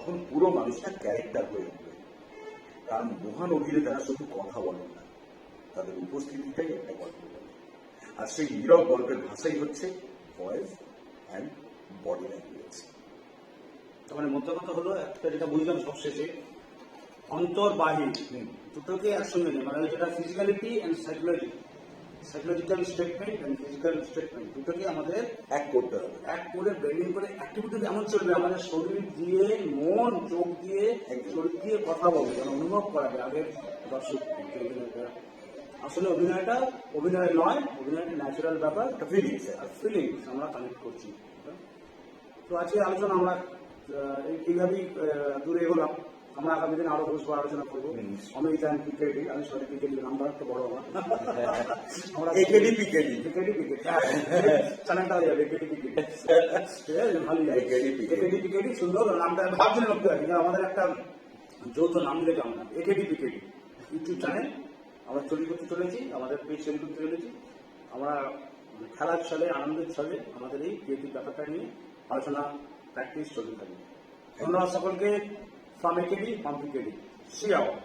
তখন পুরো মানুষটা ক্যারেক্টার হয়ে উঠবে। কারণ মহান অভিনেতারা শুধু কথা বলেন না, তাদের উপস্থিতিটাই একটা গল্প বলে। আর সেই নীরব গল্পের ভাষাই হচ্ছে ভয়েস অ্যান্ড বডি ল্যাঙ্গুয়েজ। তার মানে মোদ্দা কথা হলো, একটা যেটা বুঝলাম সবশেষে, অন্তর বাহির দুটোকে একসঙ্গে নেই, মানে যেটা physicality and psychology, psychological statement and physical statement দুটোকে আমাদের এক করতে হবে। এক করে ব্রেন্ডিং করে অ্যাক্টিভিটি এমন চলবে, আমাদের শরীর দিয়ে, মন, চোখ দিয়ে, শরীর দিয়ে কথা বলবে, যেন অনুভব করা যায় আগের দর্শক। আসলে অভিনয়টা অভিনয় নয়, অভিনয়টা ন্যাচারাল ব্যাপার, একটা ফিলিংস। আর ফিলিংস আমরা কানেক্ট করছি। তো আজকে আলোচনা আমরা এইভাবেই দূরে এগোলাম। আমরা আগামী দিন আরো বসবো, আলোচনা করবো। অমিত অ্যান্ড পিকেডি, আমি সরি পিকেডি, নাম্বার একটা বড় আমার, আমরা একেডি পিকেডি পিকেডি পিকেডি চ্যানেলটা হয়ে যাবে একেডি পিকেডি, ভালো একেডি পিকেডি, সুন্দর নামটা ভাবছিলাম লোকটা, আমাদের একটা যৌথ নাম দিলে কেমন না, একেডি পিকেডি ইউটিউব চ্যানেল আমরা তৈরি করতে চলেছি, আমাদের পেজ তৈরি করতে চলেছি। আমরা খেলার ছলে, আনন্দের ছলে আমাদের এই ক্রিয়েটিভ ব্যাপারটা নিয়ে আলোচনা, প্র্যাকটিস চলতে থাকবে। ধন্যবাদ সকলকে। From AKD, from PKD, see out.